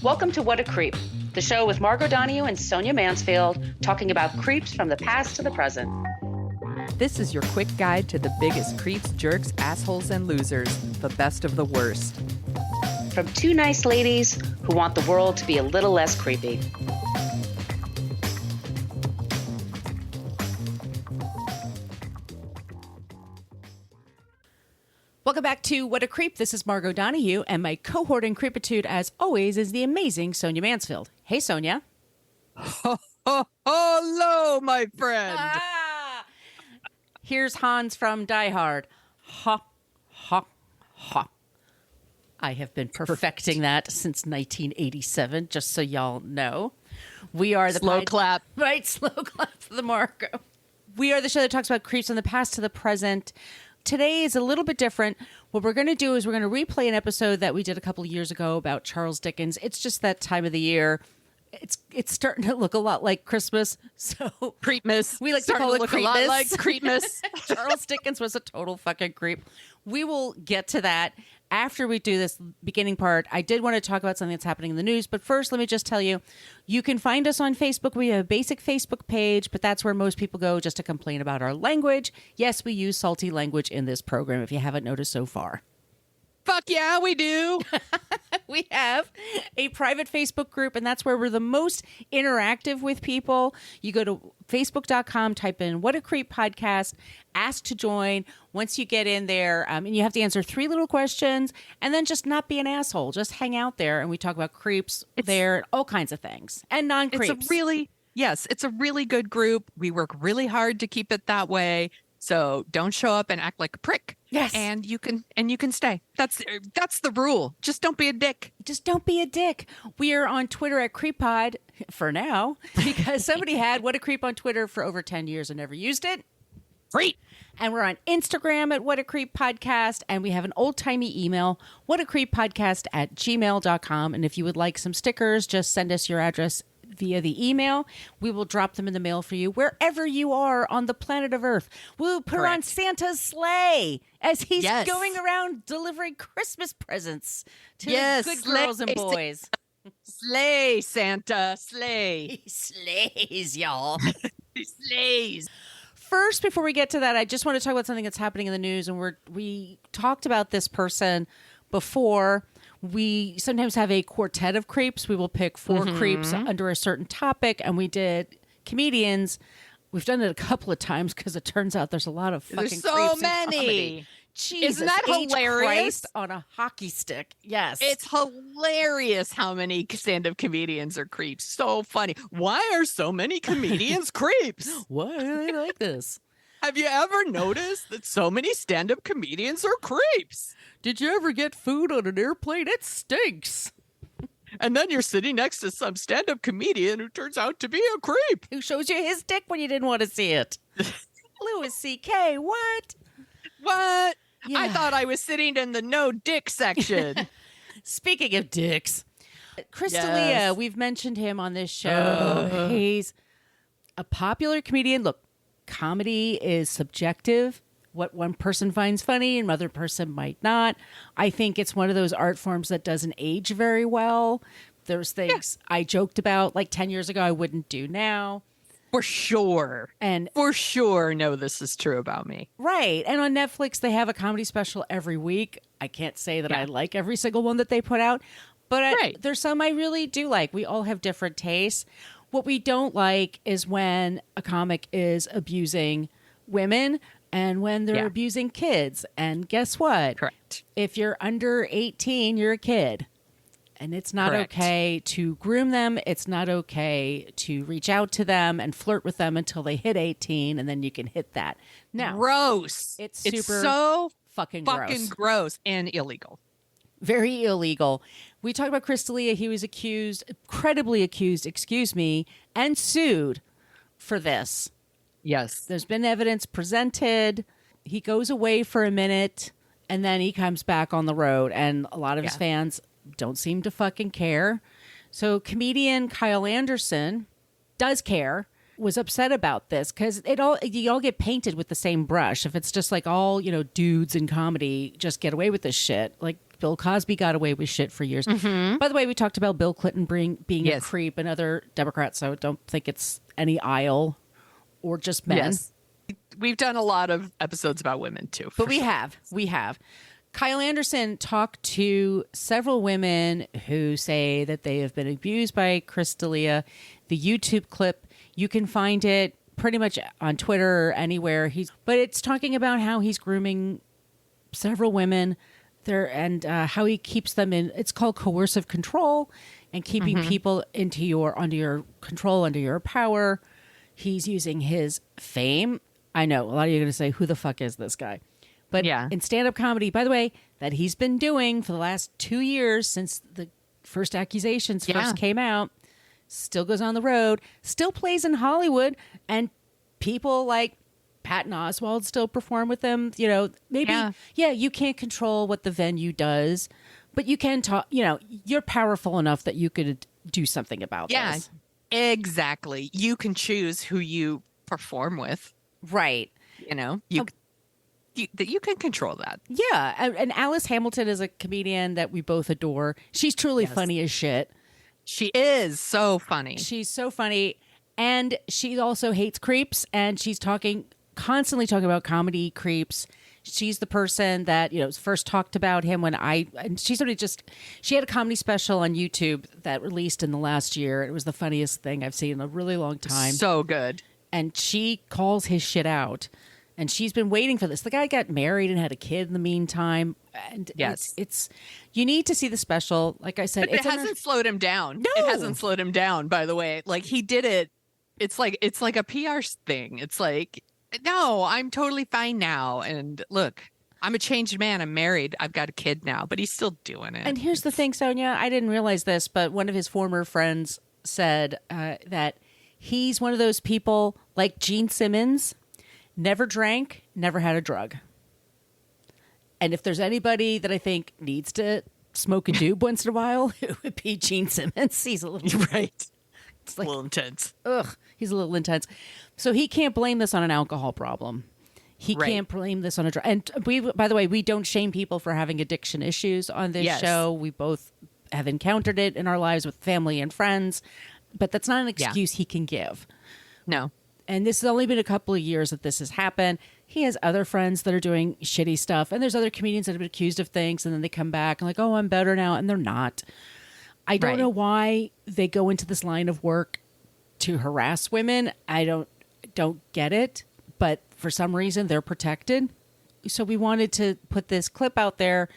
Welcome to What a Creep, the show with Margot Donohue and Sonia Mansfield talking about creeps from the past to the present. This is your quick guide to the biggest creeps, jerks, assholes, and losers, the best of the worst. From two nice ladies who want the world to be a little less creepy. Welcome back to What a Creep. This is Margot Donohue, and my cohort in creepitude, as always, is the amazing Sonia Mansfield. Hey, Sonia. Hello, my friend. Here's Hans from Die Hard. Ha, ha, ha. I have been perfecting that since 1987, just so y'all know. We are the slow clap. Right, slow clap for the Margot. We are the show that talks about creeps from the past to the present. Today is a little bit different. What we're going to do is we're going to replay an episode that we did a couple of years ago about Charles Dickens. It's just that time of the year. It's starting to look a lot like Christmas. So Creepmas. We like to call it look Creepmas. a lot like Creepmas. Charles Dickens was a total fucking creep. We will get to that after we do this beginning part. I did want to talk about something that's happening in the news, but first let me just tell you, you can find us on Facebook. We have a basic Facebook page, but that's where most people go just to complain about our language. Yes, we use salty language in this program, if you haven't noticed so far. Fuck yeah, we do. We have a private Facebook group, and that's where we're the most interactive with people. You go to facebook.com, type in What a Creep Podcast, ask to join. Once you get in there, and you have to answer 3 little questions, and then just not be an asshole. Just hang out there, and we talk about creeps there, all kinds of things, and non-creeps. It's a really good group. We work really hard to keep it that way. So don't show up and act like a prick. Yes. And you can stay. That's the rule. Just don't be a dick. Just don't be a dick. We are on Twitter at CreepPod for now because somebody had What a Creep on Twitter for over 10 years and never used it. Great. And we're on Instagram at What a Creep Podcast, and we have an old-timey email, whatacreeppodcast@gmail.com. And if you would like some stickers, just send us your address via the email. We will drop them in the mail for you wherever you are on the planet of Earth. We'll put her on Santa's sleigh as he's going around delivering Christmas presents to good girls and boys. Slay, Santa, slay. He slays, y'all. He slays. First, before we get to that, I just want to talk about something that's happening in the news, and we talked about this person before. We sometimes have a quartet of creeps. We will pick 4 creeps under a certain topic, and we did comedians. We've done it a couple of times because it turns out there's a lot of fucking creeps so in many. comedy. Jesus, isn't that hilarious? Christ on a hockey stick. Yes. It's hilarious how many stand-up comedians are creeps. So funny. Why are so many comedians creeps? Why do they like this? Have you ever noticed that so many stand-up comedians are creeps? Did you ever get food on an airplane? It stinks. And then you're sitting next to some stand-up comedian who turns out to be a creep. Who shows you his dick when you didn't want to see it. Louis C.K., what? What? Yeah. I thought I was sitting in the no dick section. Speaking of dicks, Chris D'Elia, we've mentioned him on this show. He's a popular comedian. Look, comedy is subjective. What one person finds funny, another person might not. I think it's one of those art forms that doesn't age very well. There's things I joked about like 10 years ago I wouldn't do now. For sure. And for sure, no, this is true about me. Right. And on Netflix, they have a comedy special every week. I can't say that I like every single one that they put out, but there's some I really do like. We all have different tastes. What we don't like is when a comic is abusing women and when they're abusing kids. And guess what? Correct. If you're under 18, you're a kid. And it's not okay to groom them. It's not okay to reach out to them and flirt with them until they hit 18, and then you can hit that. Now, gross. It's super so fucking gross and illegal. Very illegal. We talked about Chris D'Elia. He was credibly accused, and sued for this. Yes. There's been evidence presented. He goes away for a minute, and then he comes back on the road, and a lot of his fans don't seem to fucking care. So comedian Kyle Anderson does care, was upset about this because you all get painted with the same brush. If it's just like all, dudes in comedy just get away with this shit. Like Bill Cosby got away with shit for years. By the way, we talked about Bill Clinton being a creep and other Democrats, so I don't think it's any aisle or just men. Yes. We've done a lot of episodes about women too. But we have. Kyle Anderson talked to several women who say that they have been abused by Chris D'Elia. The YouTube clip, you can find it pretty much on Twitter or anywhere. But it's talking about how he's grooming several women there and how he keeps them in. It's called coercive control and keeping people under your control, under your power. He's using his fame. I know a lot of you are going to say, "Who the fuck is this guy?" But in stand-up comedy, by the way, that he's been doing for the last 2 years since the first accusations first came out, still goes on the road, still plays in Hollywood, and people like Patton Oswalt still perform with them. You know, maybe, you can't control what the venue does, but you can talk, you're powerful enough that you could do something about this. Exactly. You can choose who you perform with. Right. You can control that. Yeah. And Alice Hamilton is a comedian that we both adore. She's truly funny as shit. She is so funny. She's so funny. And she also hates creeps. And she's constantly talking about comedy creeps. She's the person that, first talked about him she had a comedy special on YouTube that released in the last year. It was the funniest thing I've seen in a really long time. So good. And she calls his shit out. And she's been waiting for this. The guy got married and had a kid in the meantime. And it's you need to see the special. Like I said, but it hasn't slowed him down. No. It hasn't slowed him down, by the way. Like he did it. It's like a PR thing. It's like, no, I'm totally fine now. And look, I'm a changed man. I'm married. I've got a kid now, but he's still doing it. And here's the thing, Sonia, I didn't realize this, but one of his former friends said that he's one of those people like Gene Simmons. Never drank, never had a drug. And if there's anybody that I think needs to smoke a doob once in a while, it would be Gene Simmons. He's a little... Right. It's like, a little intense. Ugh, he's a little intense. So he can't blame this on an alcohol problem. He can't blame this on a drug. And by the way, we don't shame people for having addiction issues on this show. We both have encountered it in our lives with family and friends. But that's not an excuse he can give. No. And this has only been a couple of years that this has happened. He has other friends that are doing shitty stuff. And there's other comedians that have been accused of things. And then they come back and like, oh, I'm better now. And they're not. I don't know why they go into this line of work to harass women. I don't get it. But for some reason, they're protected. So we wanted to put this clip out there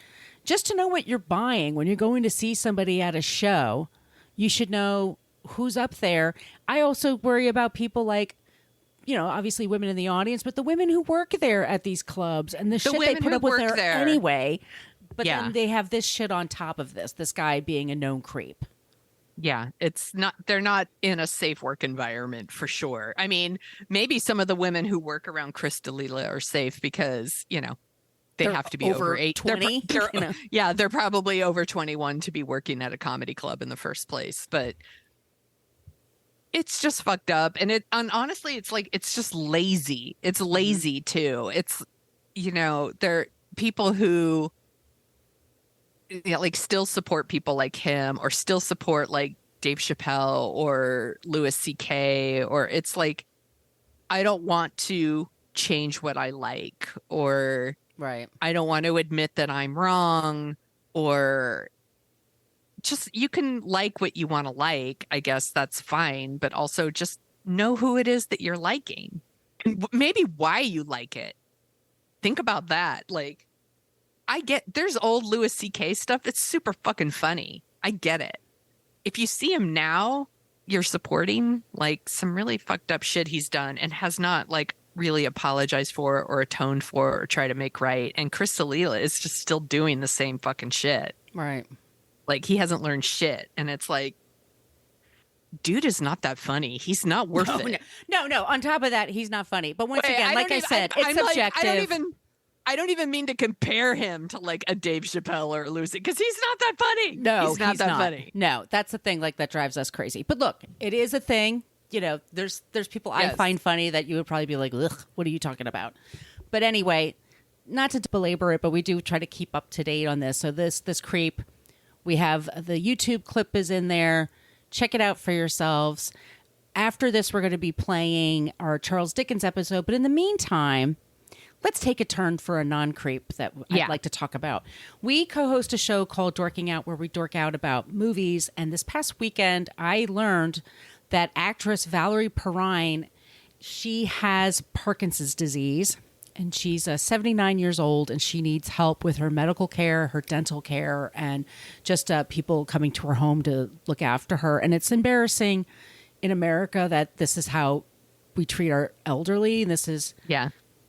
just to know what you're buying. When you're going to see somebody at a show, you should know who's up there. I also worry about people like, obviously women in the audience, but the women who work there at these clubs and the shit they put up with there anyway. But then they have this shit on top of this guy being a known creep. Yeah, they're not in a safe work environment for sure. I mean, maybe some of the women who work around Chris D'Elia are safe because, they have to be over 20. They're probably over 21 to be working at a comedy club in the first place. But it's just fucked up. And honestly, it's just lazy. It's lazy too. It's, there are people who still support people like him or still support like Dave Chappelle or Louis C.K. or it's like, I don't want to change what I like or I don't want to admit that I'm wrong or just you can like what you want to like. I guess that's fine. But also just know who it is that you're liking and maybe why you like it. Think about that. Like, there's old Louis C.K. stuff that's super fucking funny. I get it. If you see him now, you're supporting like some really fucked up shit he's done and has not like really apologized for or atoned for or try to make right. And Chris D'Elia is just still doing the same fucking shit. Right. Like he hasn't learned shit. And it's like, dude is not that funny. He's not worth it. No. On top of that, he's not funny. But once again, like I said, it's subjective. I don't even mean to compare him to like a Dave Chappelle or Lucy because he's not that funny. No, he's not that funny. No, that's the thing. Like that drives us crazy. But look, it is a thing. There's people I find funny that you would probably be like, ugh, what are you talking about? But anyway, not to belabor it, but we do try to keep up to date on this. So this creep, we have the YouTube clip is in there. Check it out for yourselves. After this, we're going to be playing our Charles Dickens episode. But in the meantime, let's take a turn for a non-creep that I'd like to talk about. We co-host a show called Dorking Out, where we dork out about movies. And this past weekend, I learned that actress Valerie Perrine, she has Parkinson's disease. And she's 79 years old, and she needs help with her medical care, her dental care, and just people coming to her home to look after her. And it's embarrassing in America that this is how we treat our elderly. And this is,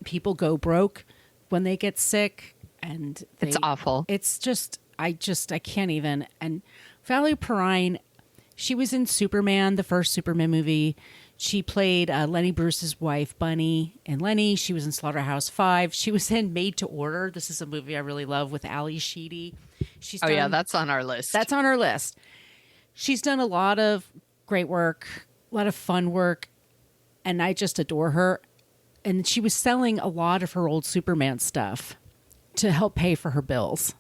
people go broke when they get sick. And it's awful. It's just, I can't even. And Valerie Perrine, she was in Superman, the first Superman movie. She played Lenny Bruce's wife, Bunny, and Lenny. She was in Slaughterhouse-5. She was in Made to Order. This is a movie I really love with Ali Sheedy. That's on our list. That's on our list. She's done a lot of great work, a lot of fun work, and I just adore her. And she was selling a lot of her old Superman stuff to help pay for her bills.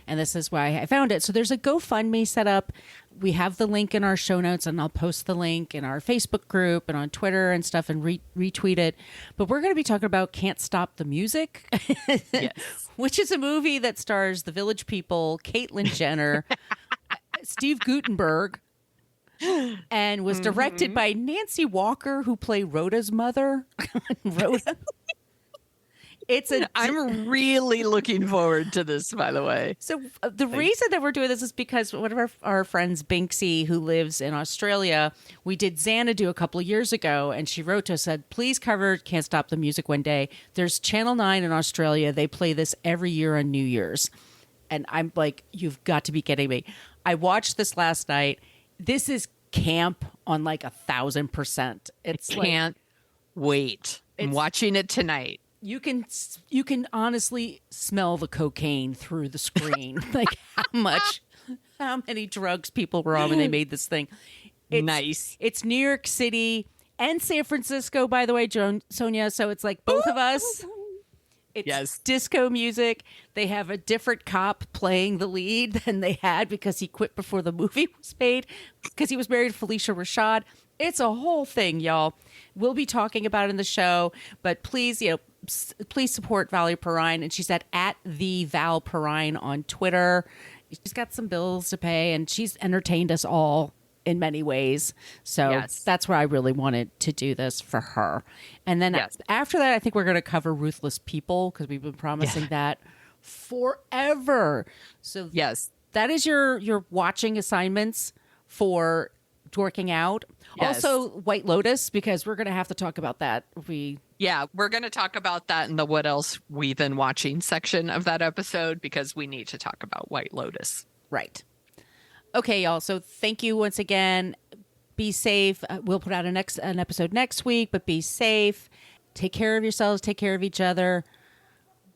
And this is why I found it. So there's a GoFundMe set up. We have the link in our show notes, and I'll post the link in our Facebook group and on Twitter and stuff and retweet it. But we're going to be talking about Can't Stop the Music, which is a movie that stars the Village People, Caitlyn Jenner, Steve Guttenberg, and was directed by Nancy Walker, who played Rhoda's mother. Rhoda. I'm really looking forward to this, by the way. So the reason that we're doing this is because one of our friends, Binksy, who lives in Australia, we did Xanadu a couple of years ago, and she wrote to us, said, please cover Can't Stop the Music one day. There's Channel 9 in Australia. They play this every year on New Year's. And I'm like, you've got to be kidding me. I watched this last night. This is camp on like 1,000%. It's can't wait. I'm watching it tonight. You can honestly smell the cocaine through the screen. Like how many drugs people were on when they made this thing. Nice. It's New York City and San Francisco, by the way, Sonia. So it's like both of us. It's disco music. They have a different cop playing the lead than they had because he quit before the movie was made because he was married to Felicia Rashad. It's a whole thing, y'all. We'll be talking about it in the show, but please, please support Valerie Perrine. And she's at the Val Perrine on Twitter. She's got some bills to pay, and she's entertained us all in many ways. So that's where I really wanted to do this for her. And then after that, I think we're going to cover Ruthless People because we've been promising that forever. So that is your watching assignments for Dorking Out. Also White Lotus, because we're going to have to talk about that. We're going to talk about that in the what else we've been watching section of that episode because we need to talk about White Lotus. Right. Okay, y'all. So thank you once again. Be safe. We'll put out an episode next week, but be safe. Take care of yourselves. Take care of each other.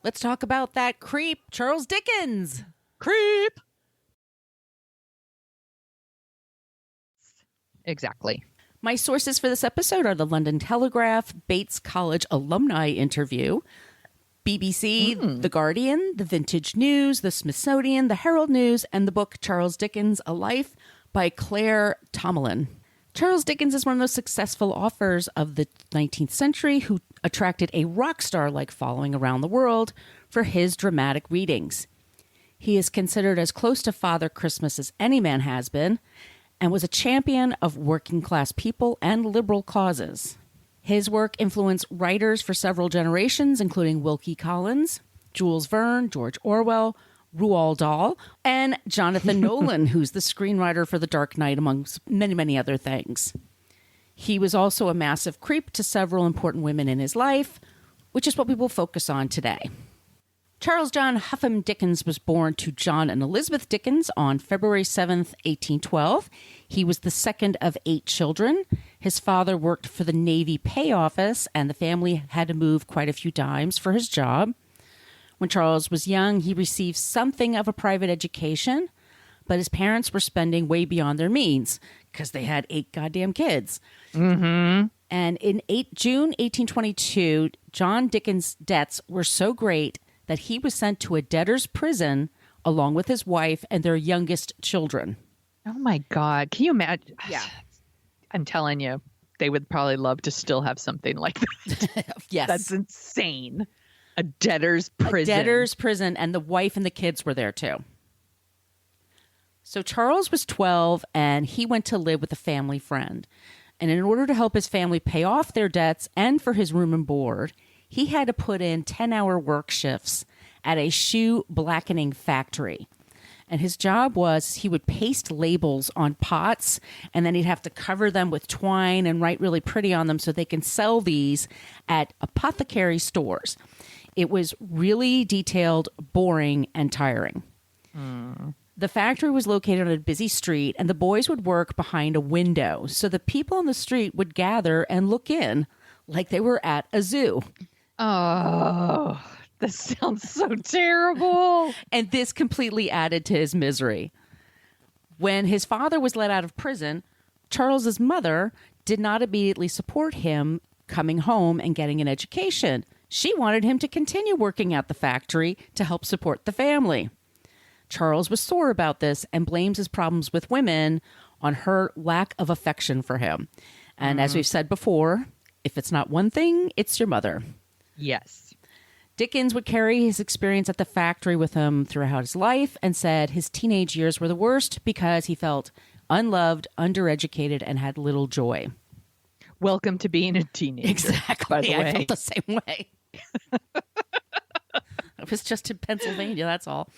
Let's talk about that creep, Charles Dickens. Creep. Exactly. My sources for this episode are the London Telegraph, Bates College alumni interview, BBC, The Guardian, The Vintage News, The Smithsonian, The Herald News, and the book Charles Dickens, A Life by Claire Tomalin. Charles Dickens is one of the successful authors of the 19th century who attracted a rock star-like following around the world for his dramatic readings. He is considered as close to Father Christmas as any man has been, and was a champion of working-class people and liberal causes. His work influenced writers for several generations, including Wilkie Collins, Jules Verne, George Orwell, Roald Dahl, and Jonathan Nolan, who's the screenwriter for The Dark Knight, among many, many other things. He was also a massive creep to several important women in his life, which is what we will focus on today. Charles John Huffam Dickens was born to John and Elizabeth Dickens on February 7th, 1812. He was the second of 8 children. His father worked for the Navy Pay Office, and the family had to move quite a few times for his job. When Charles was young, he received something of a private education, but his parents were spending way beyond their means because they had 8 goddamn kids. Mm-hmm. And in June 1822, John Dickens' debts were so great that he was sent to a debtor's prison along with his wife and their youngest children. Oh my God. Can you imagine? Yeah. I'm telling you, they would probably love to still have something like that. Yes. That's insane. A debtor's prison. A debtor's prison, and the wife and the kids were there too. So Charles was 12 and he went to live with a family friend. And in order to help his family pay off their debts and for his room and board, he had to put in 10-hour work shifts at a shoe blackening factory. And his job was he would paste labels on pots, and then he'd have to cover them with twine and write really pretty on them so they can sell these at apothecary stores. It was really detailed, boring, and tiring. The factory was located on a busy street, and the boys would work behind a window. So the people on the street would gather and look in like they were at a zoo. Oh, this sounds so terrible. And this completely added to his misery. When his father was let out of prison, Charles's mother did not immediately support him coming home and getting an education. She wanted him to continue working at the factory to help support the family. Charles was sore about this and blames his problems with women on her lack of affection for him. And as we've said before, if it's not one thing, it's your mother. Yes. Dickens would carry his experience at the factory with him throughout his life and said his teenage years were the worst because he felt unloved, undereducated, and had little joy. Welcome to being a teenager. Exactly. By the way. I felt the same way. I was just in Pennsylvania, that's all.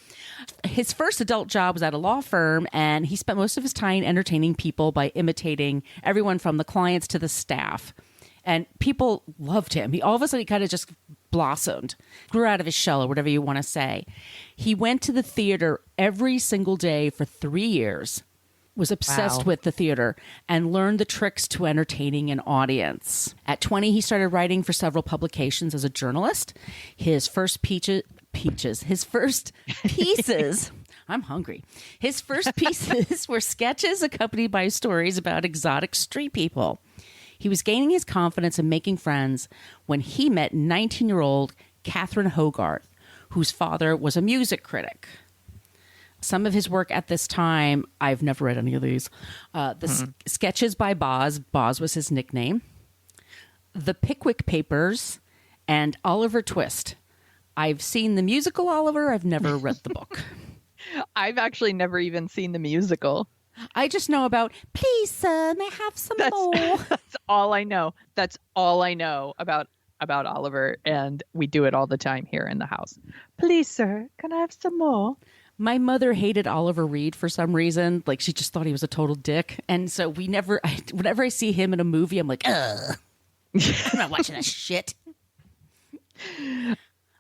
His first adult job was at a law firm, and he spent most of his time entertaining people by imitating everyone from the clients to the staff. And people loved him. All of a sudden, he kind of just blossomed, grew out of his shell, or whatever you want to say. He went to the theater every single day for 3 years, was obsessed with the theater, and learned the tricks to entertaining an audience. At 20, he started writing for several publications as a journalist. His first pieces, I'm hungry. His first pieces were sketches accompanied by stories about exotic street people. He was gaining his confidence and making friends when he met 19-year-old Catherine Hogarth, whose father was a music critic. Some of his work at this time, I've never read any of these. Sketches by Boz. Boz was his nickname. The Pickwick Papers and Oliver Twist. I've seen the musical Oliver. I've never read the book. I've actually never even seen the musical. I just know about, please, sir, may I have some more? That's all I know. That's all I know about Oliver, and we do it all the time here in the house. Please, sir, can I have some more? My mother hated Oliver Reed for some reason. Like, she just thought he was a total dick. And so whenever I see him in a movie, I'm like, ugh. I'm not watching that shit.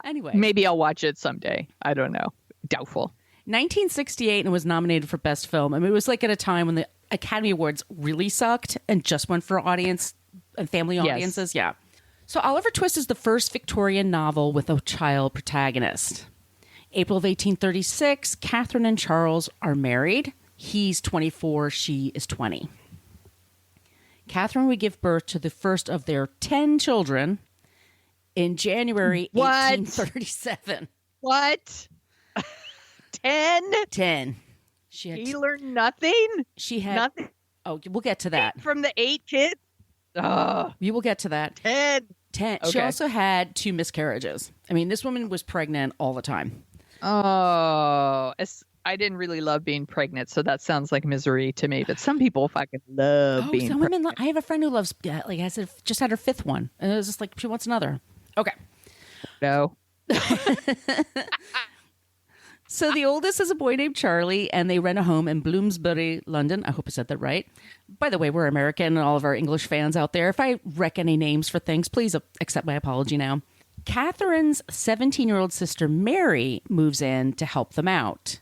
Anyway. Maybe I'll watch it someday. I don't know. Doubtful. 1968 and was nominated for Best Film. I mean, it was like at a time when the Academy Awards really sucked and just went for audience and family audiences. Yeah. So Oliver Twist is the first Victorian novel with a child protagonist. April of 1836, Catherine and Charles are married. He's 24, she is 20. Catherine would give birth to the first of their 10 children in January 1837. What? 10? 10. She learned nothing? She had nothing. Oh, we'll get to that. From the 8 kids? Oh, we will get to that. 10. 10. Okay. She also had 2 miscarriages. I mean, this woman was pregnant all the time. Oh, I didn't really love being pregnant, so that sounds like misery to me. But some people fucking love being some pregnant. women. I have a friend who loves, like I said, just had her 5th one, and it was just like she wants another. Okay. No. So the oldest is a boy named Charlie, and they rent a home in Bloomsbury, London. I hope I said that right. By the way, we're American, and all of our English fans out there, if I wreck any names for things, please accept my apology now. Catherine's 17-year-old sister Mary moves in to help them out.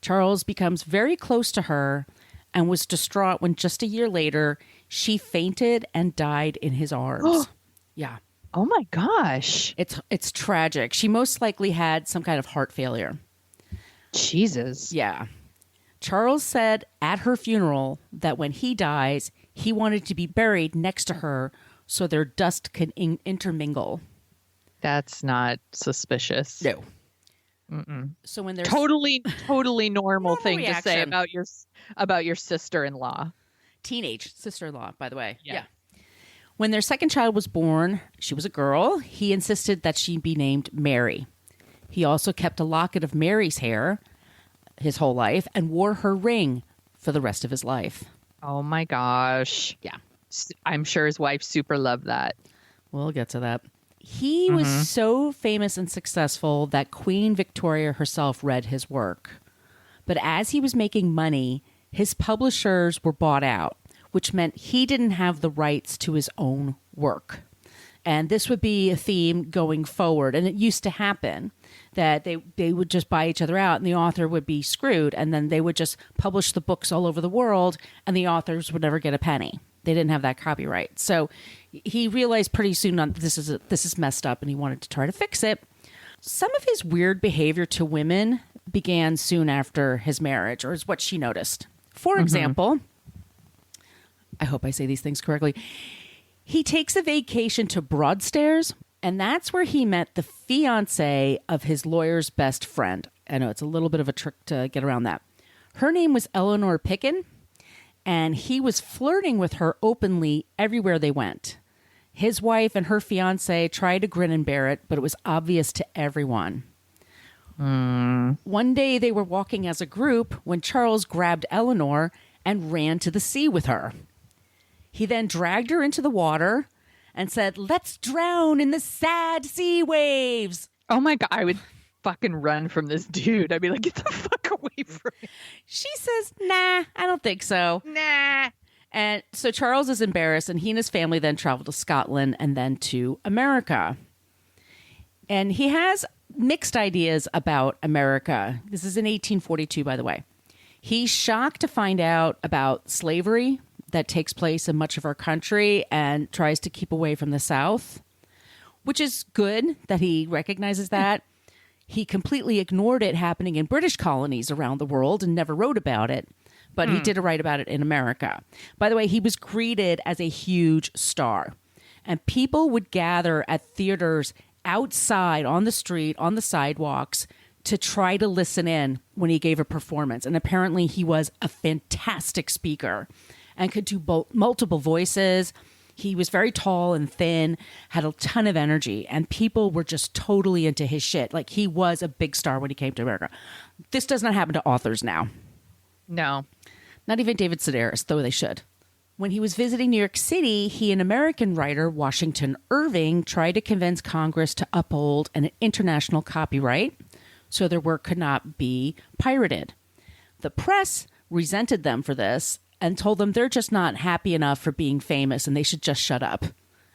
Charles becomes very close to her and was distraught when just a year later she fainted and died in his arms. Yeah. Oh my gosh. It's tragic. She most likely had some kind of heart failure. Jesus. Yeah. Charles said at her funeral that when he dies, he wanted to be buried next to her so their dust can intermingle. That's not suspicious. No. Mm-mm. So when there's Totally normal thing to say reaction. about your sister-in-law. teenage sister-in-law, by the way. Yeah. When their second child was born, she was a girl. He insisted that she be named Mary. He also kept a locket of Mary's hair his whole life and wore her ring for the rest of his life. Oh my gosh. Yeah. I'm sure his wife super loved that. We'll get to that. He was so famous and successful that Queen Victoria herself read his work. But as he was making money, his publishers were bought out, which meant he didn't have the rights to his own work. And this would be a theme going forward. And it used to happen that they would just buy each other out and the author would be screwed. And then they would just publish the books all over the world and the authors would never get a penny. They didn't have that copyright. So he realized pretty soon on this is messed up and he wanted to try to fix it. Some of his weird behavior to women began soon after his marriage, or is what she noticed. For example, I hope I say these things correctly. He takes a vacation to Broadstairs, and that's where he met the fiance of his lawyer's best friend. I know it's a little bit of a trick to get around that. Her name was Eleanor Picken, and he was flirting with her openly everywhere they went. His wife and her fiance tried to grin and bear it, but it was obvious to everyone. One day they were walking as a group when Charles grabbed Eleanor and ran to the sea with her. He then dragged her into the water and said, "Let's drown in the sad sea waves." Oh my God. I would fucking run from this dude. I'd be like, get the fuck away from me. She says, "Nah, I don't think so." Nah. And so Charles is embarrassed, and he and his family then travel to Scotland and then to America. And he has mixed ideas about America. This is in 1842, by the way. He's shocked to find out about slavery that takes place in much of our country and tries to keep away from the South, which is good that he recognizes that. He completely ignored it happening in British colonies around the world and never wrote about it. But he did write about it in America. By the way, he was greeted as a huge star. And people would gather at theaters outside, on the street, on the sidewalks, to try to listen in when he gave a performance. And apparently he was a fantastic speaker and could do multiple voices. He was very tall and thin, had a ton of energy, and people were just totally into his shit. Like, he was a big star when he came to America. This does not happen to authors now. No. Not even David Sedaris, though they should. When he was visiting New York City, he and American writer Washington Irving tried to convince Congress to uphold an international copyright so their work could not be pirated. The press resented them for this and told them they're just not happy enough for being famous and they should just shut up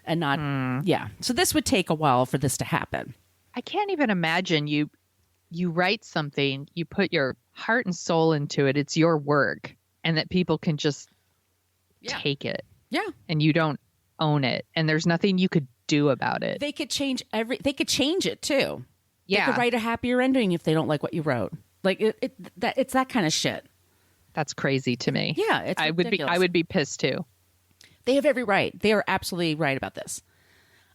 and not. Yeah. So this would take a while for this to happen. I can't even imagine you write something, you put your heart and soul into it. It's your work, and that people can just take it. Yeah. And you don't own it. And there's nothing you could do about it. They could change they could change it too. Yeah. They could write a happier ending if they don't like what you wrote. Like it's that kind of shit. That's crazy to me. Yeah, it's ridiculous. I would be pissed too. They have every right. They are absolutely right about this.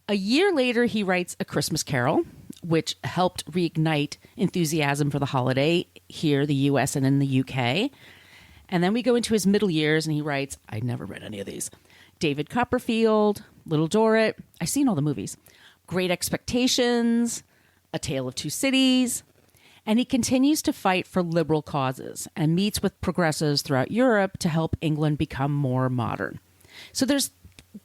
A year later, he writes A Christmas Carol, which helped reignite enthusiasm for the holiday here, the U.S. and in the U.K. And then we go into his middle years, and he writes, I never read any of these, David Copperfield, Little Dorrit, I've seen all the movies, Great Expectations, A Tale of Two Cities, and he continues to fight for liberal causes and meets with progressives throughout Europe to help England become more modern. So there's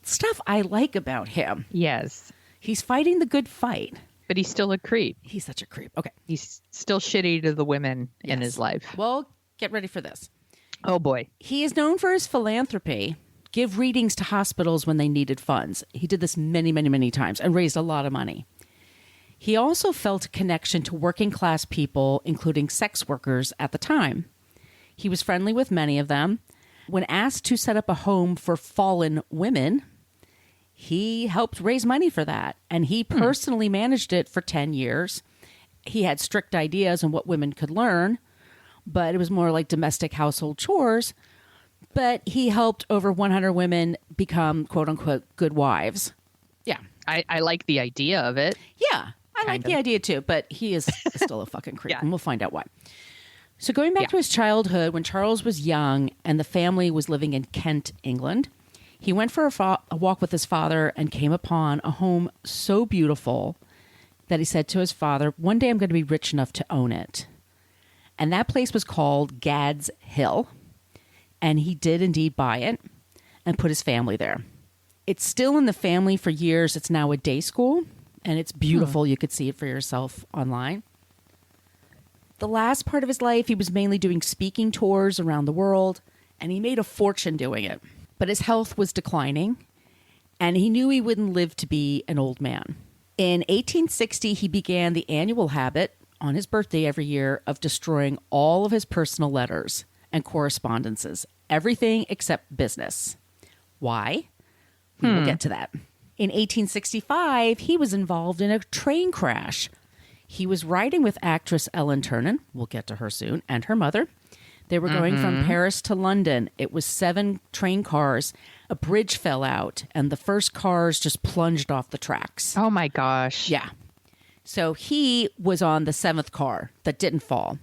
stuff I like about him. Yes. He's fighting the good fight. But he's still a creep. He's such a creep. Okay. He's still shitty to the women in his life. Well, get ready for this. Oh, boy. He is known for his philanthropy, give readings to hospitals when they needed funds. He did this many, many, many times and raised a lot of money. He also felt a connection to working class people, including sex workers at the time. He was friendly with many of them. When asked to set up a home for fallen women, he helped raise money for that. And he personally managed it for 10 years. He had strict ideas on what women could learn, but it was more like domestic household chores. But he helped over 100 women become, quote unquote, good wives. Yeah. I like the idea of it. Yeah, I like the idea too, but he is still a fucking creep, and we'll find out why. So going back to his childhood, when Charles was young and the family was living in Kent, England, he went for a walk with his father and came upon a home so beautiful that he said to his father, one day I'm going to be rich enough to own it. And that place was called Gad's Hill. And he did indeed buy it and put his family there. It's still in the family for years. It's now a day school, and it's beautiful. You could see it for yourself online. The last part of his life, he was mainly doing speaking tours around the world, and he made a fortune doing it. But his health was declining, and he knew he wouldn't live to be an old man. In 1860, he began the annual habit on his birthday every year of destroying all of his personal letters and correspondences, everything except business. Why? We will get to that. In 1865, he was involved in a train crash. He was riding with actress Ellen Ternan, we'll get to her soon, and her mother. They were going from Paris to London. It was 7 train cars. A bridge fell out, and the first cars just plunged off the tracks. Oh, my gosh. Yeah. So he was on the 7th car that didn't fall,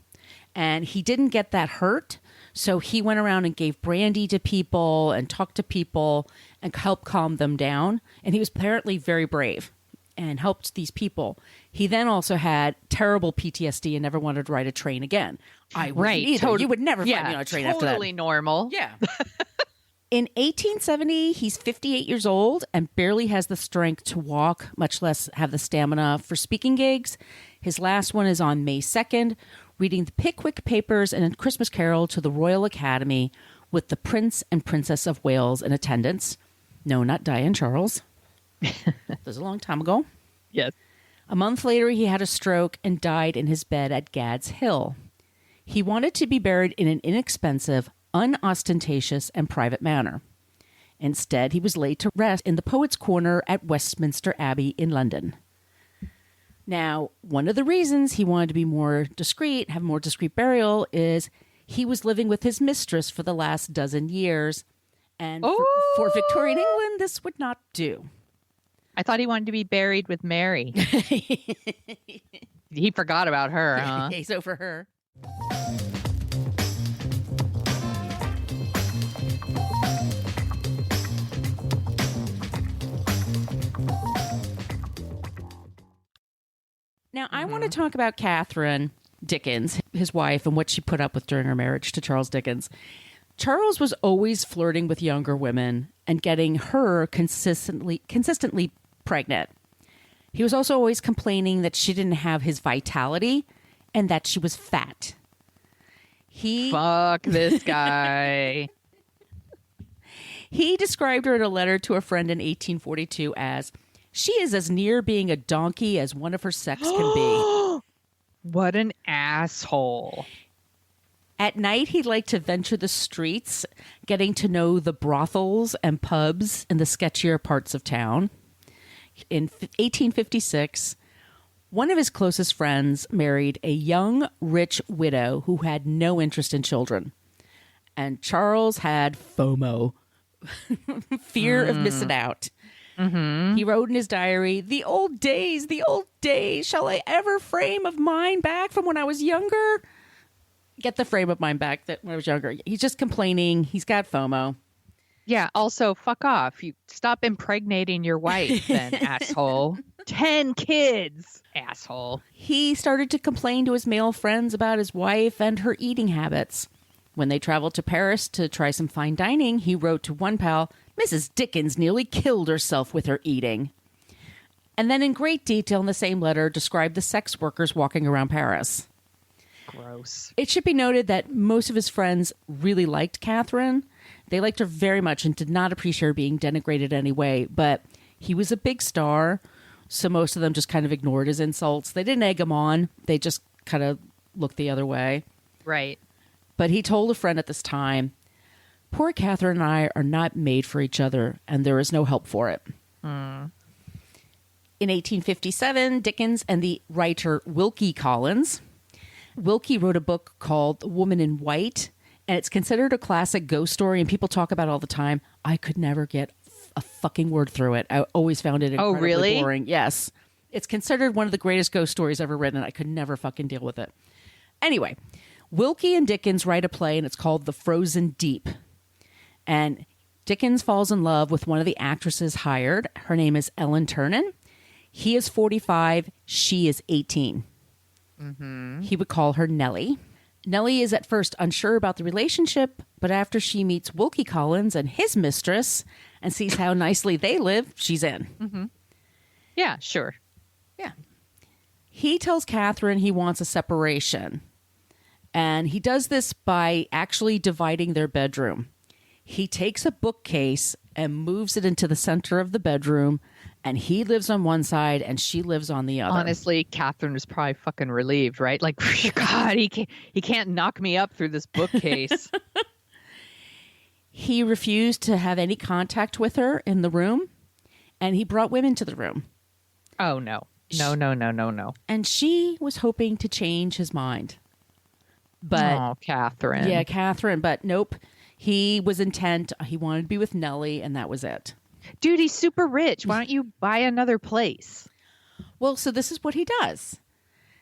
and he didn't get that hurt. So he went around and gave brandy to people and talked to people and helped calm them down. And he was apparently very brave and helped these people. He then also had terrible PTSD and never wanted to ride a train again. I wouldn't either. You would never find me on a train after that. Totally normal. Yeah. In 1870, he's 58 years old and barely has the strength to walk, much less have the stamina for speaking gigs. His last one is on May 2nd, reading the Pickwick Papers and a Christmas Carol to the Royal Academy with the Prince and Princess of Wales in attendance. No, not Diane Charles. That was a long time ago. Yes. A month later, he had a stroke and died in his bed at Gad's Hill. He wanted to be buried in an inexpensive, unostentatious, and private manner. Instead, he was laid to rest in the Poets' Corner at Westminster Abbey in London. Now, one of the reasons he wanted to be more discreet, have more discreet burial, is he was living with his mistress for the last dozen years. And for Victorian England, this would not do. I thought he wanted to be buried with Mary. He forgot about her, huh? He's over her. Now, I want to talk about Catherine Dickens, his wife, and what she put up with during her marriage to Charles Dickens. Charles was always flirting with younger women and getting her consistently pregnant. He was also always complaining that she didn't have his vitality and that she was fat. Fuck this guy. He described her in a letter to a friend in 1842 as, "She is as near being a donkey as one of her sex can be." What an asshole. At night, he'd like to venture the streets, getting to know the brothels and pubs in the sketchier parts of town. In 1856, one of his closest friends married a young, rich widow who had no interest in children. And Charles had FOMO, fear of missing out. Mm-hmm. He wrote in his diary, the old days, shall I ever frame of mine back from when I was younger? Get the frame of mine back that when I was younger." He's just complaining. He's got FOMO. Yeah, also, fuck off. You stop impregnating your wife then, asshole. 10 kids, asshole. He started to complain to his male friends about his wife and her eating habits. When they traveled to Paris to try some fine dining, he wrote to one pal, "Mrs. Dickens nearly killed herself with her eating." And then in great detail in the same letter, described the sex workers walking around Paris. Gross. It should be noted that most of his friends really liked Catherine. They liked her very much and did not appreciate her being denigrated in any way. But he was a big star, so most of them just kind of ignored his insults. They didn't egg him on. They just kind of looked the other way. Right. But he told a friend at this time, "Poor Catherine and I are not made for each other, and there is no help for it." In 1857, Dickens and the writer Wilkie Collins. Wilkie wrote a book called The Woman in White, and it's considered a classic ghost story, and people talk about it all the time. I could never get a fucking word through it. I always found it incredibly really? boring. Yes. It's considered one of the greatest ghost stories ever written. I could never fucking deal with it. Anyway, Wilkie and Dickens write a play, and it's called The Frozen Deep. And Dickens falls in love with one of the actresses hired. Her name is Ellen Ternan. He is 45. She is 18. He would call her Nellie. Nellie is at first unsure about the relationship, but after she meets Wilkie Collins and his mistress and sees how nicely they live, she's in. Yeah, sure. Yeah. He tells Catherine he wants a separation. And he does this by actually dividing their bedroom. He takes a bookcase and moves it into the center of the bedroom, and he lives on one side and she lives on the other. Honestly, Catherine was probably fucking relieved, right? Like, God, he can't knock me up through this bookcase. He refused to have any contact with her in the room, and he brought women to the room. Oh, no. No. And she was hoping to change his mind. But Catherine. Yeah, Catherine, but nope. He was intent. He wanted to be with Nellie, and that was it. Dude, he's super rich. Why don't you buy another place? Well, so this is what he does.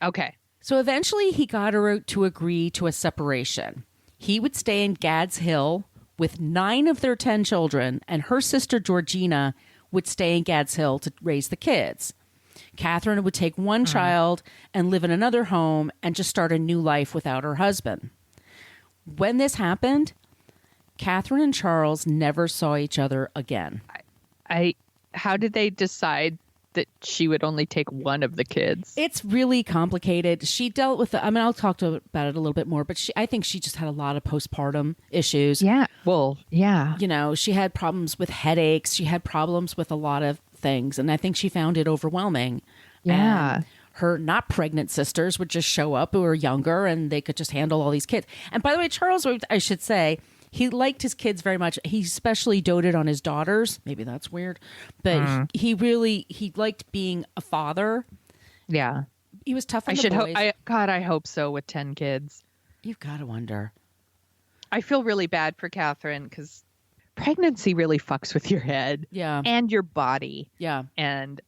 Okay. So eventually he got her to agree to a separation. He would stay in Gad's Hill with 9 of their 10 children, and her sister Georgina would stay in Gad's Hill to raise the kids. Catherine would take one child and live in another home and just start a new life without her husband. When this happened, Catherine and Charles never saw each other again. How did they decide that she would only take one of the kids? It's really complicated. She dealt with I'll talk about it a little bit more, but I think she just had a lot of postpartum issues. Yeah. Well, yeah. You know, she had problems with headaches. She had problems with a lot of things, and I think she found it overwhelming. Yeah. And her not pregnant sisters would just show up who were younger, and they could just handle all these kids. And by the way, Charles, I should say, he liked his kids very much. He especially doted on his daughters. Maybe that's weird, but he liked being a father. Yeah. He was tough on the boys. I hope so with 10 kids. You've got to wonder. I feel really bad for Catherine because pregnancy really fucks with your head. Yeah. And your body. Yeah. And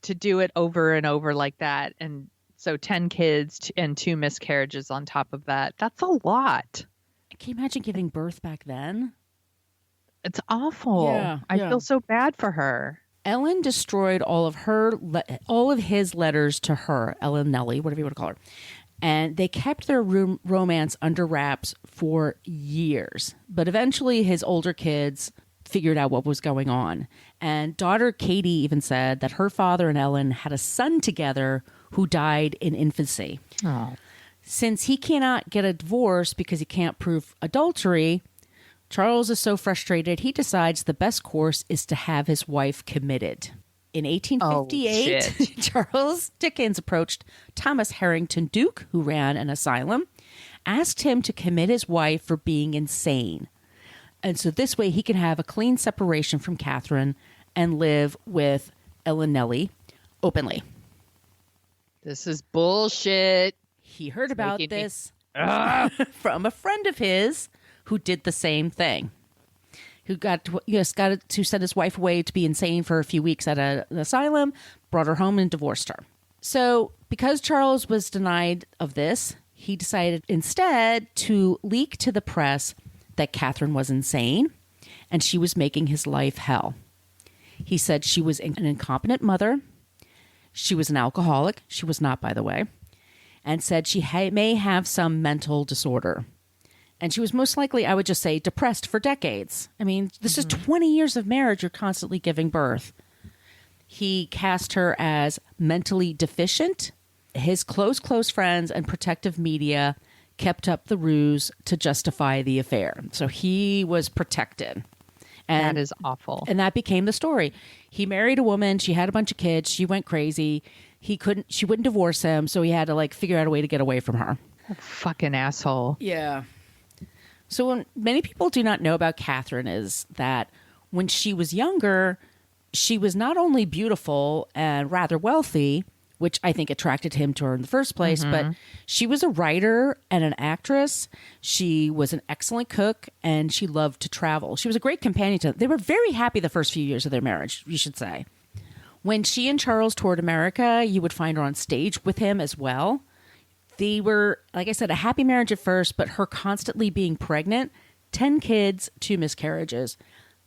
to do it over and over like that. And so 10 kids and 2 miscarriages on top of that. That's a lot. Can you imagine giving birth back then? It's awful. Yeah, I feel so bad for her. Ellen destroyed all of his letters to her, Ellen Nellie, whatever you want to call her. And they kept their romance under wraps for years. But eventually his older kids figured out what was going on. And daughter Katie even said that her father and Ellen had a son together who died in infancy. Oh. Since he cannot get a divorce because he can't prove adultery, Charles is so frustrated, he decides the best course is to have his wife committed. In 1858, Charles Dickens approached Thomas Harrington Duke, who ran an asylum, asked him to commit his wife for being insane. And so this way he can have a clean separation from Catherine and live with Ellen Nellie openly. This is bullshit. He heard about this from a friend of his who did the same thing. Who got to send his wife away to be insane for a few weeks at an asylum, brought her home and divorced her. So because Charles was denied of this, he decided instead to leak to the press that Catherine was insane and she was making his life hell. He said she was an incompetent mother. She was an alcoholic. She was not, by the way. And said she may have some mental disorder. And she was most likely, I would just say, depressed for decades. I mean, this is 20 years of marriage you're constantly giving birth. He cast her as mentally deficient. His close friends and protective media kept up the ruse to justify the affair. So he was protected. And that is awful. And that became the story. He married a woman. She had a bunch of kids. She went crazy. She wouldn't divorce him. So he had to figure out a way to get away from her. Fucking asshole. Yeah. So what many people do not know about Catherine is that when she was younger, she was not only beautiful and rather wealthy, which I think attracted him to her in the first place. But she was a writer and an actress. She was an excellent cook, and she loved to travel. She was a great companion to them. They were very happy the first few years of their marriage, you should say. When she and Charles toured America, you would find her on stage with him as well. They were, like I said, a happy marriage at first, but her constantly being pregnant, 10 kids, 2 miscarriages,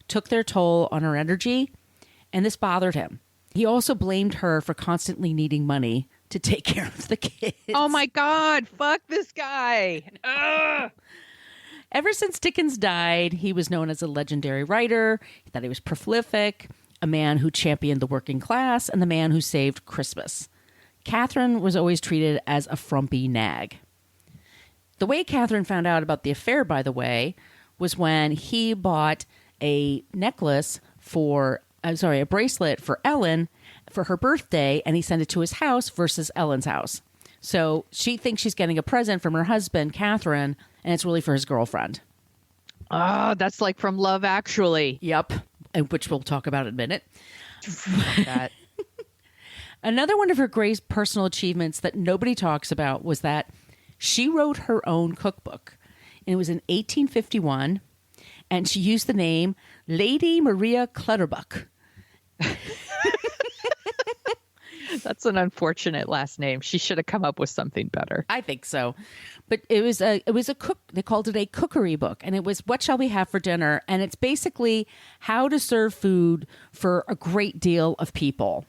took their toll on her energy, and this bothered him. He also blamed her for constantly needing money to take care of the kids. Oh my God, fuck this guy. Ugh. Ever since Dickens died, he was known as a legendary writer, that he was prolific, a man who championed the working class, and the man who saved Christmas. Catherine was always treated as a frumpy nag. The way Catherine found out about the affair, by the way, was when he bought a a bracelet for Ellen for her birthday, and he sent it to his house versus Ellen's house. So she thinks she's getting a present from her husband, Catherine, and it's really for his girlfriend. Oh, that's like from Love Actually. Yep, and which we'll talk about in a minute. That. Another one of her great personal achievements that nobody talks about was that she wrote her own cookbook. And it was in 1851, and she used the name Lady Maria Clutterbuck. That's an unfortunate last name. She should have come up with something better. I think so. But it was a cook. They called it a cookery book, and it was What Shall We Have for Dinner? And it's basically how to serve food for a great deal of people.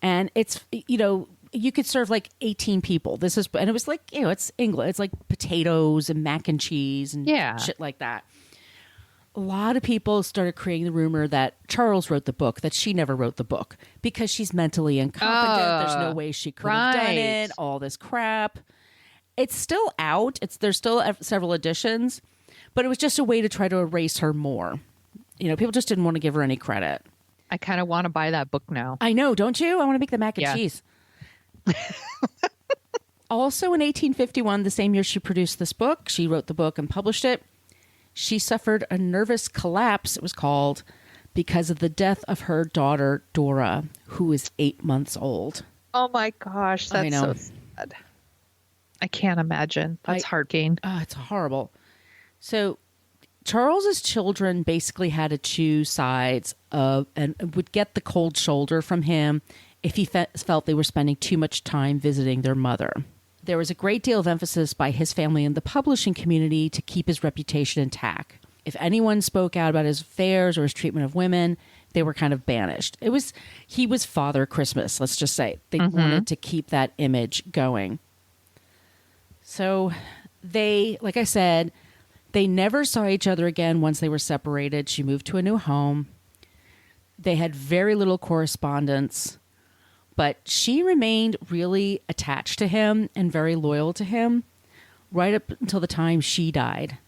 And it's, you could serve like 18 people. And it was like, it's England. It's like potatoes and mac and cheese and shit like that. A lot of people started creating the rumor that Charles wrote the book, that she never wrote the book because she's mentally incompetent. There's no way she could have done it. All this crap. It's still out. There's still several editions, but it was just a way to try to erase her more. People just didn't want to give her any credit. I kind of want to buy that book now. I know, don't you? I want to make the mac and cheese. Also in 1851, the same year she produced this book, she wrote the book and published it. She suffered a nervous collapse, it was called, because of the death of her daughter, Dora, who is 8 months old. Oh my gosh, that's so sad. I can't imagine. That's heartbreaking. It's horrible. So Charles's children basically had to choose sides and would get the cold shoulder from him if he felt they were spending too much time visiting their mother. There was a great deal of emphasis by his family and the publishing community to keep his reputation intact. If anyone spoke out about his affairs or his treatment of women, they were kind of banished. He was Father Christmas, let's just say. They wanted to keep that image going. So they, like I said, they never saw each other again once they were separated. She moved to a new home. They had very little correspondence. But she remained really attached to him and very loyal to him right up until the time she died.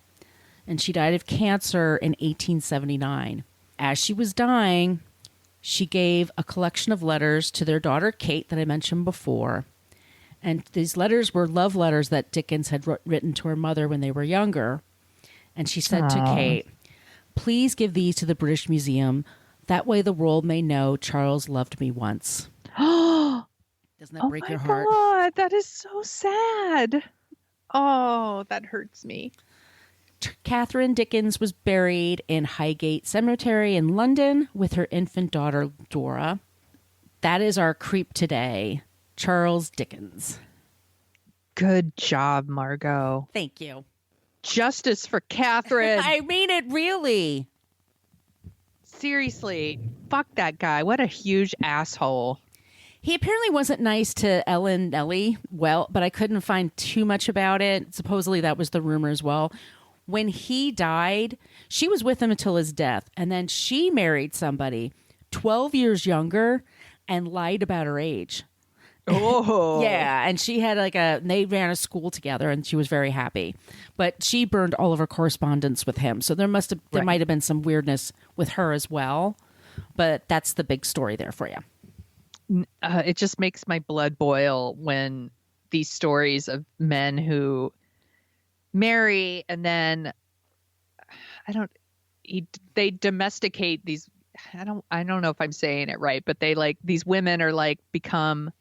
And she died of cancer in 1879. As she was dying, she gave a collection of letters to their daughter, Kate, that I mentioned before. And these letters were love letters that Dickens had written to her mother when they were younger. And she said to Kate, "Please give these to the British Museum. That way the world may know Charles loved me once." Doesn't that break your heart? Oh my God, that is so sad. Oh, that hurts me. Catherine Dickens was buried in Highgate Cemetery in London with her infant daughter, Dora. That is our creep today, Charles Dickens. Good job, Margot. Thank you. Justice for Catherine. I mean it, really. Seriously, fuck that guy. What a huge asshole. He apparently wasn't nice to Ellen Nellie, but I couldn't find too much about it. Supposedly that was the rumor as well. When he died, she was with him until his death, and then she married somebody 12 years younger and lied about her age. Oh. Yeah, and she had they ran a school together, and she was very happy. But she burned all of her correspondence with him, so there might have been some weirdness with her as well. But that's the big story there for you. It just makes my blood boil when these stories of men who marry and then they domesticate these. I don't know if I'm saying it right, but they these women are become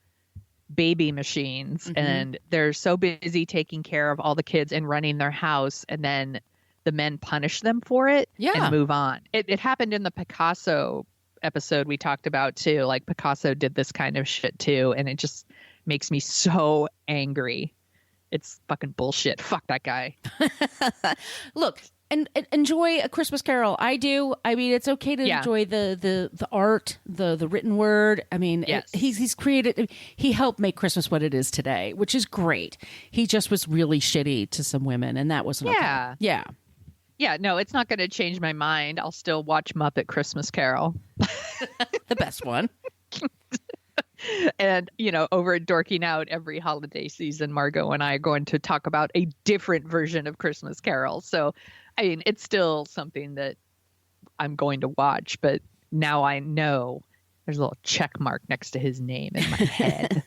baby machines, and they're so busy taking care of all the kids and running their house, and then the men punish them for it and move on. It happened in the Picasso episode we talked about too. Like Picasso did this kind of shit too, and it just makes me so angry. It's fucking bullshit. Fuck that guy. Look, and enjoy A Christmas Carol. I do. I mean, it's okay to enjoy the art, the written word. I mean, he's created. He helped make Christmas what it is today, which is great. He just was really shitty to some women, and that wasn't okay. Yeah, no, it's not going to change my mind. I'll still watch Muppet Christmas Carol. The best one. And, over at Dorking Out every holiday season, Margot and I are going to talk about a different version of Christmas Carol. So, I mean, it's still something that I'm going to watch, but now I know there's a little check mark next to his name in my head.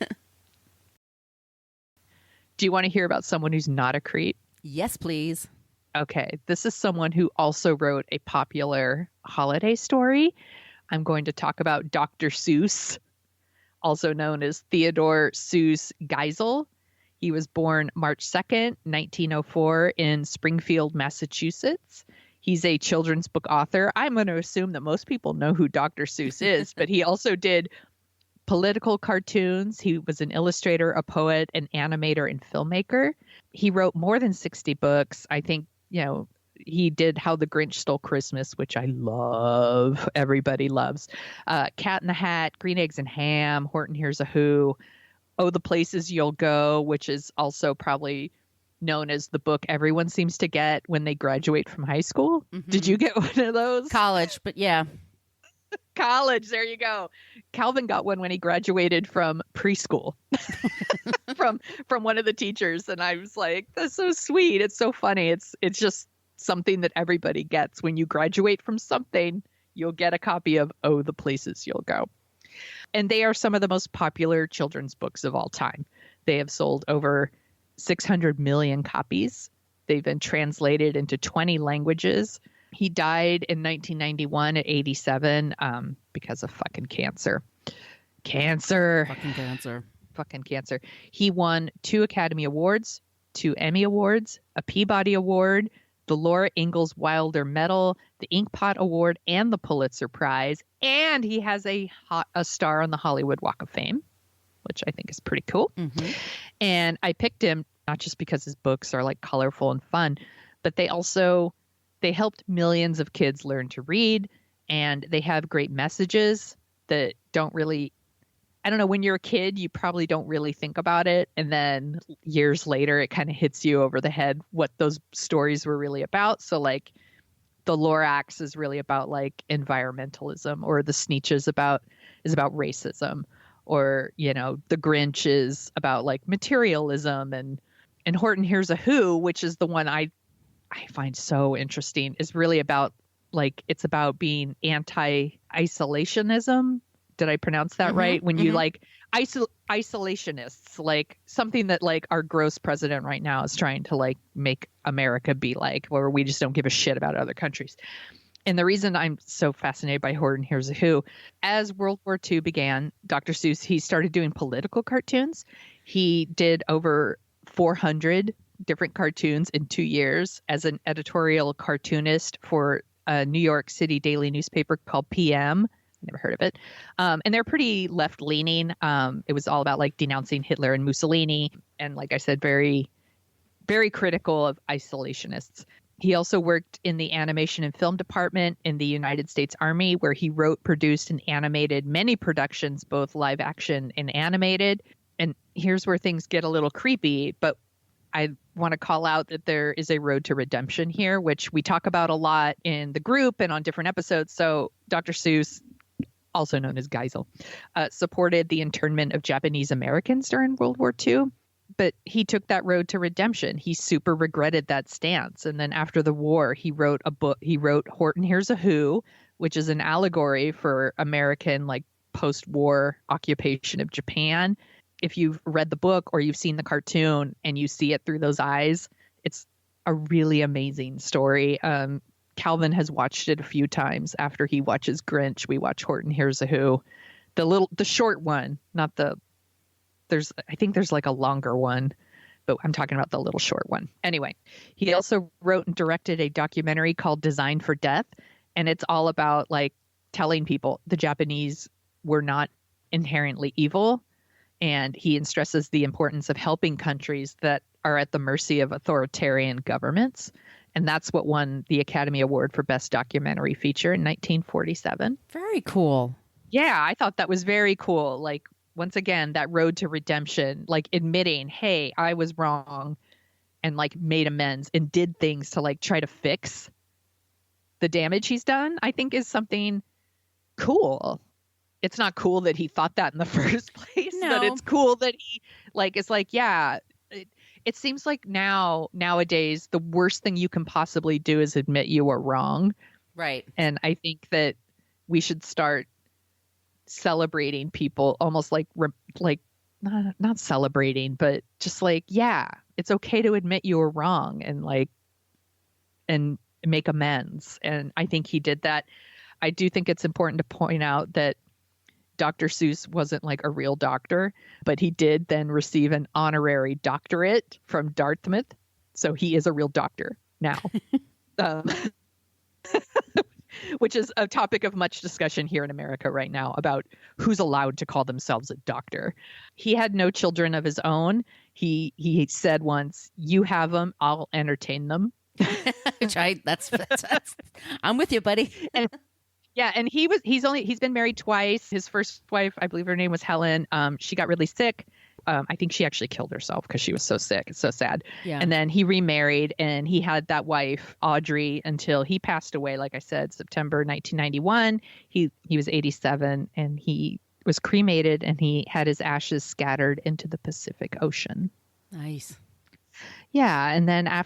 Do you want to hear about someone who's not a creep? Yes, please. Okay, this is someone who also wrote a popular holiday story. I'm going to talk about Dr. Seuss, also known as Theodore Seuss Geisel. He was born March 2nd, 1904 in Springfield, Massachusetts. He's a children's book author. I'm going to assume that most people know who Dr. Seuss is, but he also did political cartoons. He was an illustrator, a poet, an animator, and filmmaker. He wrote more than 60 books. I think, he did How the Grinch Stole Christmas, which I love. Everybody loves. Cat in the Hat, Green Eggs and Ham, Horton Hears a Who, Oh, the Places You'll Go, which is also probably known as the book everyone seems to get when they graduate from high school. Did you get one of those? College, but yeah. College, there you go. Calvin got one when he graduated from preschool from one of the teachers, and I was like, that's so sweet. It's so funny. It's just something that everybody gets. When you graduate from something, you'll get a copy of Oh, the Places You'll Go. And they are some of the most popular children's books of all time. They have sold over 600 million copies. They've been translated into 20 languages. He died in 1991 at 87 because of fucking cancer. Fucking cancer. He won 2 Academy Awards, 2 Emmy Awards, a Peabody Award, the Laura Ingalls Wilder Medal, the Inkpot Award, and the Pulitzer Prize. And he has a star on the Hollywood Walk of Fame, which I think is pretty cool. And I picked him not just because his books are like colorful and fun, but they helped millions of kids learn to read, and they have great messages that don't really, I don't know, when you're a kid, you probably don't really think about it. And then years later, it kind of hits you over the head what those stories were really about. So like the Lorax is really about like environmentalism, or the Sneetch is about racism, or, the Grinch is about like materialism, and Horton Hears a Who, which is the one I find so interesting, is really about like, it's about being anti-isolationism. Did I pronounce that right? When you like isolationists, like something that like our gross president right now is trying to like make America be like, where we just don't give a shit about other countries. And the reason I'm so fascinated by Horton Hears a Who, as World War II began, Dr. Seuss, he started doing political cartoons. He did over 400 different cartoons in 2 years as an editorial cartoonist for a New York City daily newspaper called PM. Never heard of it. And they're pretty left-leaning. It was all about like denouncing Hitler and Mussolini. And like I said, very, very critical of isolationists. He also worked in the animation and film department in the United States Army, where he wrote, produced, and animated many productions, both live action and animated. And here's where things get a little creepy, but I want to call out that there is a road to redemption here, which we talk about a lot in the group and on different episodes. So Dr. Seuss, also known as Geisel, supported the internment of Japanese Americans during World War II. But he took that road to redemption. He super regretted that stance. And then after the war, he wrote a book. He wrote Horton Hears a Who, which is an allegory for American like post-war occupation of Japan. If you've read the book or you've seen the cartoon and you see it through those eyes, it's a really amazing story. Calvin has watched it a few times. After he watches Grinch, we watch Horton Hears a Who, the short one, not the I think there's like a longer one, but I'm talking about the little short one. Anyway, he also wrote and directed a documentary called Designed for Death. And it's all about like telling people the Japanese were not inherently evil. And he stresses the importance of helping countries that are at the mercy of authoritarian governments. And that's what won the Academy Award for Best Documentary Feature in 1947. Very cool. Yeah, I thought that was very cool. Like, once again, that road to redemption, like admitting, hey, I was wrong, and like made amends and did things to like try to fix the damage he's done, I think is something cool. It's not cool that he thought that in the first place, but it's cool that he like, it's like, yeah, it seems like nowadays, the worst thing you can possibly do is admit you were wrong. Right. And I think that we should start celebrating people almost like not celebrating, but just like, yeah, it's okay to admit you were wrong and make amends. And I think he did that. I do think it's important to point out that Dr. Seuss wasn't like a real doctor, but he did then receive an honorary doctorate from Dartmouth. So he is a real doctor now, which is a topic of much discussion here in America right now about who's allowed to call themselves a doctor. He had no children of his own. He said once, "You have them, I'll entertain them." Which that's I'm with you, buddy. And he's been married twice. His first wife, I believe her name was Helen. She got really sick. I think she actually killed herself because she was so sick. It's so sad. Yeah. And then he remarried, and he had that wife, Audrey, until he passed away. Like I said, September 1991. He was 87, and he was cremated, and he had his ashes scattered into the Pacific Ocean. Nice. Yeah. And then a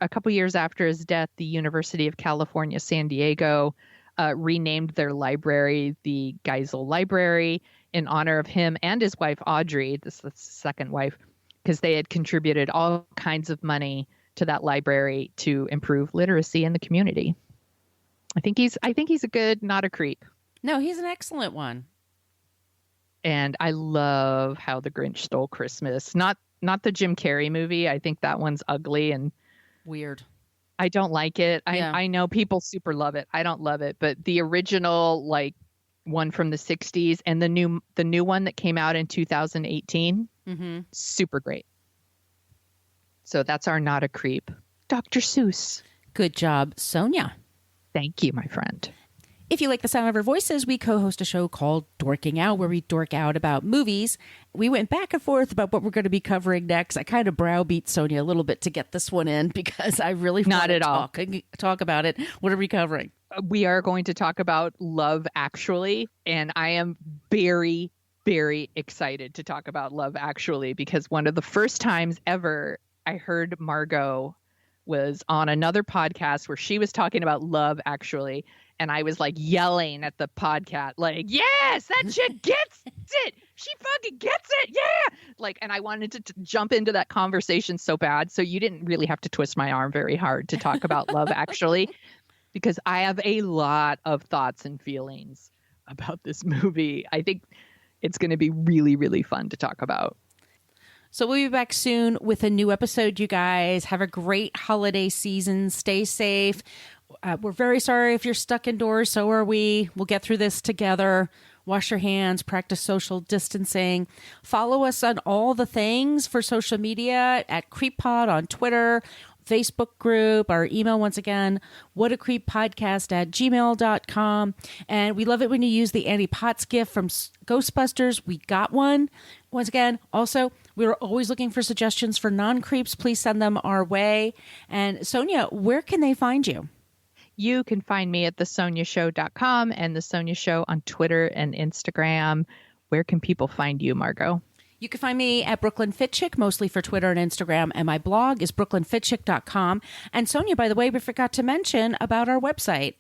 couple years after his death, the University of California, San Diego renamed their library the Geisel Library in honor of him and his wife, Audrey. This is the second wife, because they had contributed all kinds of money to that library to improve literacy in the community. I think he's a good, not a creep. No, he's an excellent one. And I love How the Grinch Stole Christmas. Not the Jim Carrey movie. I think that one's ugly and weird. I don't like it. Yeah. I know people super love it. I don't love it, but the original like one from the 60s and the new one that came out in 2018, super great. So that's our Not a Creep, Dr. Seuss. Good job, Sonia. Thank you, my friend. If you like the sound of our voices, we co-host a show called Dorking Out, where we dork out about movies. We went back and forth about what we're going to be covering next. I kind of browbeat Sonia a little bit to get this one in because I really not at all talk about it. What are we covering? We are going to talk about Love Actually, and I am very, very excited to talk about Love Actually because one of the first times ever I heard Margot was on another podcast where she was talking about Love Actually. And I was like yelling at the podcast, like, yes, that chick gets it. She fucking gets it. Yeah. Like, and I wanted to jump into that conversation so bad. So you didn't really have to twist my arm very hard to talk about Love Actually, because I have a lot of thoughts and feelings about this movie. I think it's going to be really, really fun to talk about. So we'll be back soon with a new episode, you guys. Have a great holiday season. Stay safe. We're very sorry if you're stuck indoors. So are we. We'll get through this together. Wash your hands, practice social distancing. Follow us on all the things for social media at CreepPod on Twitter, Facebook group, our email once again, whatacreeppodcast@gmail.com. And we love it when you use the Annie Potts gift from Ghostbusters. We got one. Once again, also, we're always looking for suggestions for non-creeps. Please send them our way. And Sonia, where can they find you? You can find me at thesoniashow.com and The Sonia Show on Twitter and Instagram. Where can people find you, Margot? You can find me at Brooklyn Fit Chick, mostly for Twitter and Instagram. And my blog is brooklynfitchick.com. And Sonia, by the way, we forgot to mention about our website.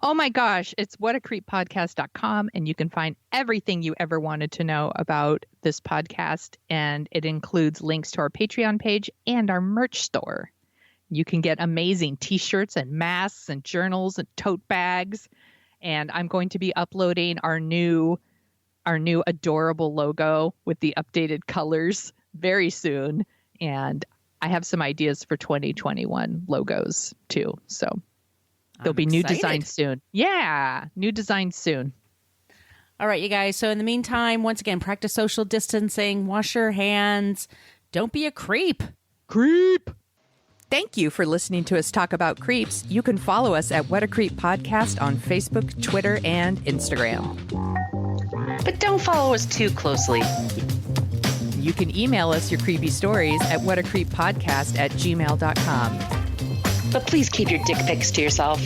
Oh my gosh, it's whatacreeppodcast.com. And you can find everything you ever wanted to know about this podcast. And it includes links to our Patreon page and our merch store. You can get amazing t-shirts and masks and journals and tote bags. And I'm going to be uploading our new our new adorable logo with the updated colors very soon. And I have some ideas for 2021 logos too. So there'll be new designs soon. Yeah, new designs soon. All right, you guys. So in the meantime, once again, practice social distancing, wash your hands. Don't be a creep. Creep. Thank you for listening to us talk about creeps. You can follow us at What a Creep Podcast on Facebook, Twitter, and Instagram. But don't follow us too closely. You can email us your creepy stories at whatacreeppodcast@gmail.com. But please keep your dick pics to yourself.